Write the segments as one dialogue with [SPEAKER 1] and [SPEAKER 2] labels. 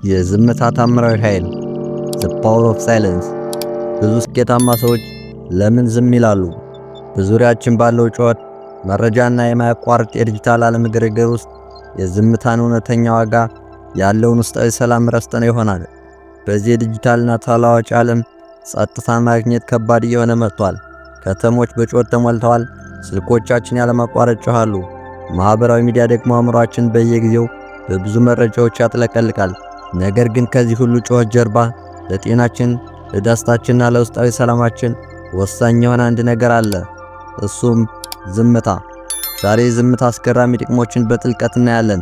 [SPEAKER 1] የዝምታ ታምራዊ ኃይል the power of silence። ብዙ ስኬታማ ሰዎች ለምን ዝም ይላሉ? በዙሪያችን ባለው ጩኸት፣ መረጃና የማያቋርጥ የዲጂታል ዓለም ግርግር ውስጥ የዝምታን እውነተኛ ዋጋ ያለውን ውስጣዊ ሰላም ረስተነው ይሆናል። በዚህ የዲጂታልና ተለዋዋጭ ዓለም ጸጥታን ማግኘት ከባድ እየሆነ መጥቷል። ከተሞች በጩኸት ተሞልተዋል። ስልኮቻችን ያለማቋረጥ ይጮኻሉ። ማህበራዊ ሚዲያ ደግሞ አእምሯችን በየጊዜው በብዙ መረጃዎች ያጥለቀልቃል። ነገር ግን ከዚህ ሁሉ ጩኸት ጀርባ ለጤናችን፣ ለደስታችንና ለውስጣዊ ሰላማችን ወሳኝ የሆነ አንድ ነገር አለ። እሱም ዝምታ። ዛሬ የዝምታ አስገራሚ ጥቅሞችን በጥልቀት እናያለን።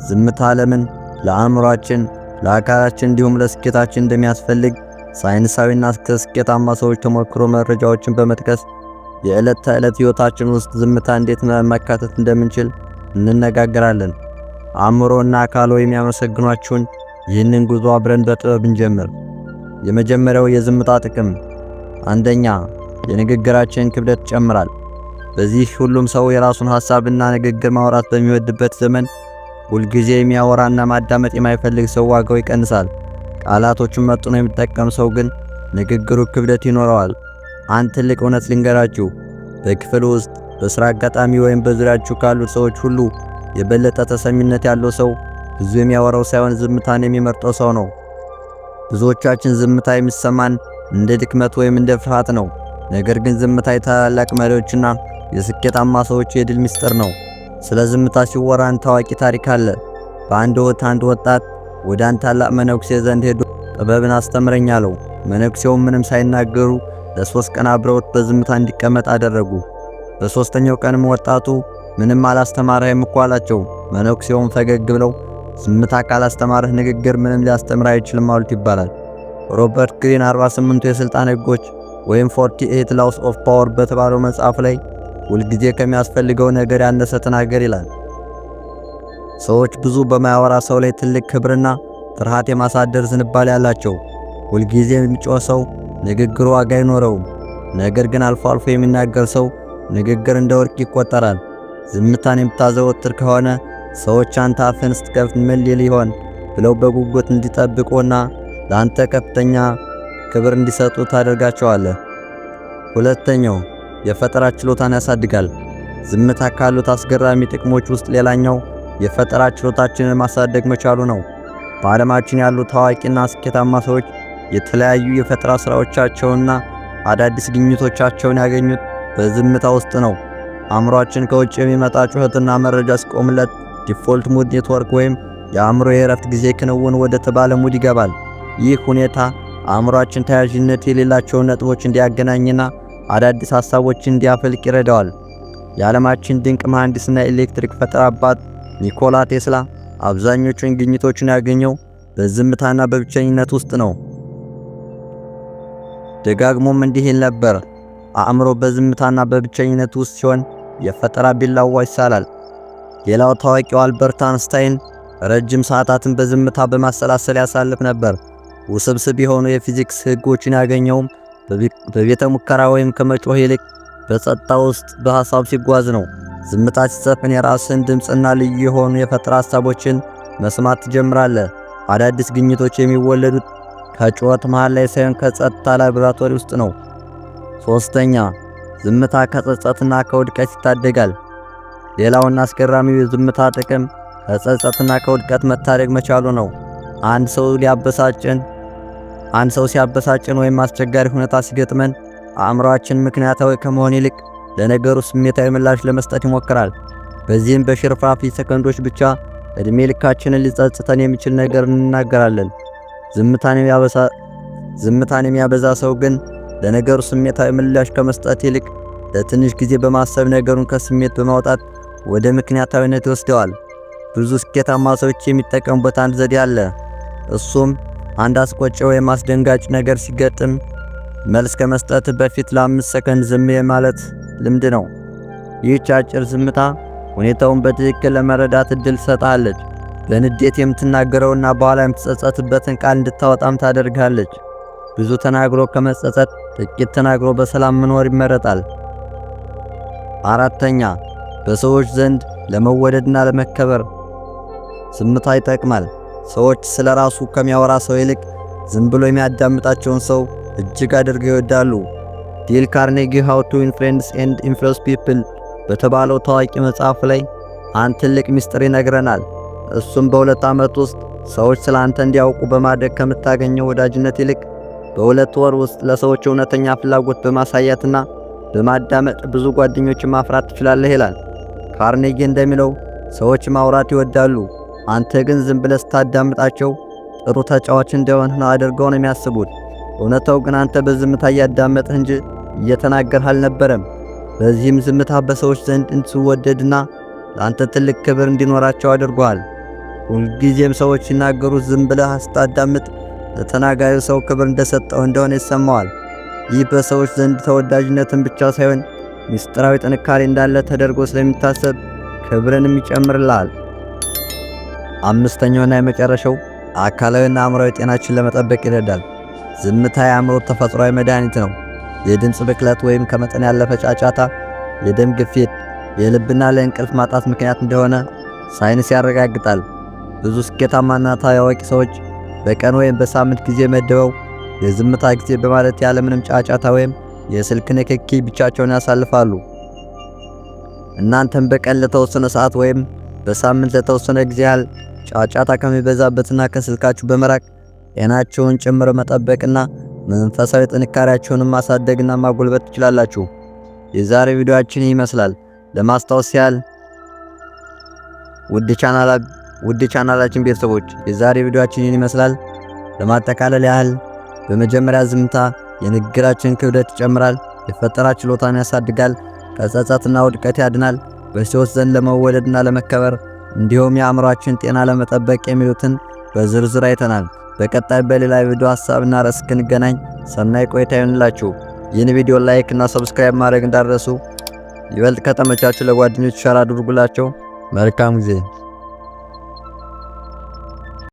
[SPEAKER 1] ዝምታ ለምን ለአእምሯችን፣ ለአካላችን እንዲሁም ለስኬታችን እንደሚያስፈልግ ሳይንሳዊና ከስኬታማ ሰዎች ተሞክሮ መረጃዎችን በመጥቀስ የዕለት ተዕለት ሕይወታችን ውስጥ ዝምታ እንዴት ማካተት እንደምንችል እንነጋገራለን። አእምሮና አካሎ የሚያመሰግኗችሁን ይህንን ጉዞ አብረን በጥበብ እንጀምር። የመጀመሪያው የዝምታ ጥቅም፣ አንደኛ የንግግራችንን ክብደት ይጨምራል። በዚህ ሁሉም ሰው የራሱን ሐሳብና ንግግር ማውራት በሚወድበት ዘመን ሁልጊዜ የሚያወራና ማዳመጥ የማይፈልግ ሰው ዋጋው ይቀንሳል። ቃላቶቹን መጥኖ የሚጠቀም ሰው ግን ንግግሩ ክብደት ይኖረዋል። አንድ ትልቅ እውነት ልንገራችሁ፣ በክፍል ውስጥ፣ በሥራ አጋጣሚ ወይም በዙሪያችሁ ካሉት ሰዎች ሁሉ የበለጠ ተሰሚነት ያለው ሰው ብዙ የሚያወራው ሳይሆን ዝምታን የሚመርጠው ሰው ነው። ብዙዎቻችን ዝምታ የሚሰማን እንደ ድክመት ወይም እንደ ፍርሃት ነው። ነገር ግን ዝምታ የታላላቅ መሪዎችና የስኬታማ ሰዎች የድል ምስጢር ነው። ስለ ዝምታ ሲወራ አንድ ታዋቂ ታሪክ አለ። በአንድ ወቅት አንድ ወጣት ወደ አንድ ታላቅ መነኩሴ ዘንድ ሄዶ ጥበብን አስተምረኝ አለው። መነኩሴውም ምንም ሳይናገሩ ለ3 ቀን አብረውት በዝምታ እንዲቀመጥ አደረጉ። በሦስተኛው ቀንም ወጣቱ ምንም አላስተማረህም እኮ አላቸው። መነኩሴውም ፈገግ ብለው ዝምታ ካላስተማረህ ንግግር ምንም ሊያስተምር አይችልም አሉት ይባላል። ሮበርት ግሪን 48ቱ የሥልጣን ሕጎች ወይም 48 Laws of Power በተባለው መጽሐፍ ላይ ሁልጊዜ ከሚያስፈልገው ነገር ያነሰ ተናገር ይላል። ሰዎች ብዙ በማያወራ ሰው ላይ ትልቅ ክብርና ፍርሃት የማሳደር ዝንባሌ ያላቸው። ሁልጊዜ የሚጮህ ሰው ንግግሩ ዋጋ አይኖረውም። ነገር ግን አልፎ አልፎ የሚናገር ሰው ንግግር እንደ ወርቅ ይቆጠራል። ዝምታን የምታዘወትር ከሆነ ሰዎች አንተ አፍህን ስትከፍት ምን ሊል ይሆን ብለው በጉጉት እንዲጠብቁና ለአንተ ከፍተኛ ክብር እንዲሰጡ ታደርጋቸዋለህ። ሁለተኛው የፈጠራ ችሎታን ያሳድጋል። ዝምታ ካሉት አስገራሚ ጥቅሞች ውስጥ ሌላኛው የፈጠራ ችሎታችንን ማሳደግ መቻሉ ነው። በዓለማችን ያሉ ታዋቂና ስኬታማ ሰዎች የተለያዩ የፈጠራ ሥራዎቻቸውንና አዳዲስ ግኝቶቻቸውን ያገኙት በዝምታ ውስጥ ነው። አእምሮአችን ከውጭ የሚመጣ ጩኸትና መረጃ ሲቆምለት ዲፎልት ሙድ ኔትወርክ ወይም የአእምሮ የእረፍት ጊዜ ክንውን ወደ ተባለ ሙድ ይገባል። ይህ ሁኔታ አእምሮአችን ተያያዥነት የሌላቸውን ነጥቦች እንዲያገናኝና አዳዲስ ሐሳቦችን እንዲያፈልቅ ይረዳዋል። የዓለማችን ድንቅ መሐንዲስና ኤሌክትሪክ ፈጠራ አባት ኒኮላ ቴስላ አብዛኞቹን ግኝቶቹን ያገኘው በዝምታና በብቸኝነት ውስጥ ነው። ደጋግሞም እንዲህ ይል ነበር፣ አእምሮ በዝምታና በብቸኝነት ውስጥ ሲሆን የፈጠራ ቢላዋ ይሳላል። ሌላው ታዋቂው አልበርት አንስታይን ረጅም ሰዓታትን በዝምታ በማሰላሰል ያሳልፍ ነበር። ውስብስብ የሆኑ የፊዚክስ ሕጎችን ያገኘውም በቤተ ሙከራ ወይም ከመጮህ ይልቅ በጸጥታ ውስጥ በሐሳብ ሲጓዝ ነው። ዝምታ ሲሰፍን የራስን ድምፅና ልዩ የሆኑ የፈጠራ ሐሳቦችን መስማት ትጀምራለህ። አዳዲስ ግኝቶች የሚወለዱት ከጩኸት መሃል ላይ ሳይሆን ከጸጥታ ላብራቶሪ ውስጥ ነው። ሶስተኛ ዝምታ ከጸጸትና ከውድቀት ይታደጋል። ሌላውና አስገራሚው የዝምታ ጥቅም ከጸጸትና ከውድቀት መታደግ መቻሉ ነው። አንድ ሰው ሲያበሳጭን ወይም አስቸጋሪ ሁኔታ ሲገጥመን አእምሮአችን ምክንያታዊ ከመሆን ይልቅ ለነገሩ ስሜታዊ ምላሽ ለመስጠት ይሞክራል። በዚህም በሽርፍራፊ ሰከንዶች ብቻ እድሜ ልካችንን ሊጸጽተን የሚችል ነገር እንናገራለን። ዝምታን የሚያበዛ ሰው ግን ለነገሩ ስሜታዊ ምላሽ ከመስጠት ይልቅ ለትንሽ ጊዜ በማሰብ ነገሩን ከስሜት በማውጣት ወደ ምክንያታዊነት ይወስደዋል። ብዙ ስኬታማ ሰዎች የሚጠቀሙበት አንድ ዘዴ አለ። እሱም አንድ አስቆጪ ወይም አስደንጋጭ ነገር ሲገጥም መልስ ከመስጠት በፊት ለ5 ሰከንድ ዝም ማለት ልምድ ነው። ይህች አጭር ዝምታ ሁኔታውን በትክክል ለመረዳት እድል ትሰጣለች። በንዴት የምትናገረውና በኋላ የምትጸጸትበትን ቃል እንድታወጣም ታደርጋለች። ብዙ ተናግሮ ከመጸጸት ጥቂት ተናግሮ በሰላም መኖር ይመረጣል። አራተኛ በሰዎች ዘንድ ለመወደድና ለመከበር ዝምታ ይጠቅማል። ሰዎች ስለ ራሱ ከሚያወራ ሰው ይልቅ ዝም ብሎ የሚያዳምጣቸውን ሰው እጅግ አድርገው ይወዳሉ። ዴል ካርኔጊ ሃው ቱ ኢንፍሉዌንስ ኤንድ ኢንፍሉዌንስ ፒፕል በተባለው ታዋቂ መጽሐፍ ላይ አንድ ትልቅ ምስጢር ይነግረናል። እሱም በ2 ዓመት ውስጥ ሰዎች ስለ አንተ እንዲያውቁ በማድረግ ከምታገኘው ወዳጅነት ይልቅ በ2 ወር ውስጥ ለሰዎች እውነተኛ ፍላጎት በማሳየትና በማዳመጥ ብዙ ጓደኞችን ማፍራት ትችላለህ ይላል። ካርኔጊ እንደሚለው ሰዎች ማውራት ይወዳሉ፣ አንተ ግን ዝም ብለህ ስታዳምጣቸው ጥሩ ተጫዋች እንደሆንህ አድርገው ነው የሚያስቡት። እውነታው ግን አንተ በዝምታ እያዳመጥህ እንጂ እየተናገርህ አልነበረም። በዚህም ዝምታ በሰዎች ዘንድ እንድትወደድና ለአንተ ትልቅ ክብር እንዲኖራቸው አድርጓል። ሁልጊዜም ሰዎች ሲናገሩ ዝም ብለህ ስታዳምጥ ለተናጋሪው ሰው ክብር እንደሰጠው እንደሆነ ይሰማዋል። ይህ በሰዎች ዘንድ ተወዳጅነትን ብቻ ሳይሆን ምስጢራዊ ጥንካሬ እንዳለ ተደርጎ ስለሚታሰብ ክብርንም ይጨምርልሃል። አምስተኛውና የመጨረሻው አካላዊና አእምሮአዊ ጤናችን ለመጠበቅ ይረዳል። ዝምታ የአእምሮ ተፈጥሯዊ መድኃኒት ነው። የድምፅ ብክለት ወይም ከመጠን ያለፈ ጫጫታ የደም ግፊት፣ የልብና ለእንቅልፍ ማጣት ምክንያት እንደሆነ ሳይንስ ያረጋግጣል። ብዙ ስኬታማና ታዋቂ ሰዎች በቀን ወይም በሳምንት ጊዜ መድበው የዝምታ ጊዜ በማለት ያለምንም ጫጫታ ወይም የስልክ ንክኪ ብቻቸውን ያሳልፋሉ። እናንተም በቀን ለተወሰነ ሰዓት ወይም በሳምንት ለተወሰነ ጊዜ ያህል ጫጫታ ከሚበዛበትና ከስልካችሁ በመራቅ ጤናችሁን ጭምር መጠበቅና መንፈሳዊ ጥንካሬያችሁን ማሳደግና ማጎልበት ትችላላችሁ። የዛሬ ቪዲዮአችን ይመስላል። ለማስታወስ ያህል ውድ ቻናላችን ቤተሰቦች የዛሬ ቪዲዮአችን ይመስላል። ለማጠቃለል ያህል በመጀመሪያ ዝምታ የንግግራችንን ክብደት ይጨምራል፣ የፈጠራ ችሎታን ያሳድጋል፣ ከጸጸትና ውድቀት ያድናል፣ በሰዎች ዘንድ ለመወደድና ለመከበር እንዲሁም የአእምሮአችን ጤና ለመጠበቅ የሚሉትን በዝርዝር አይተናል። በቀጣይ በሌላ ቪዲዮ ሐሳብና ርዕስ እስክንገናኝ ሰናይ ቆይታ ይሁንላችሁ። ይህን ቪዲዮ ላይክ እና ሰብስክራይብ ማድረግ እንዳትረሱ። ይበልጥ ከተመቻችሁ ለጓደኞች ሸር አድርጉላቸው። መልካም ጊዜ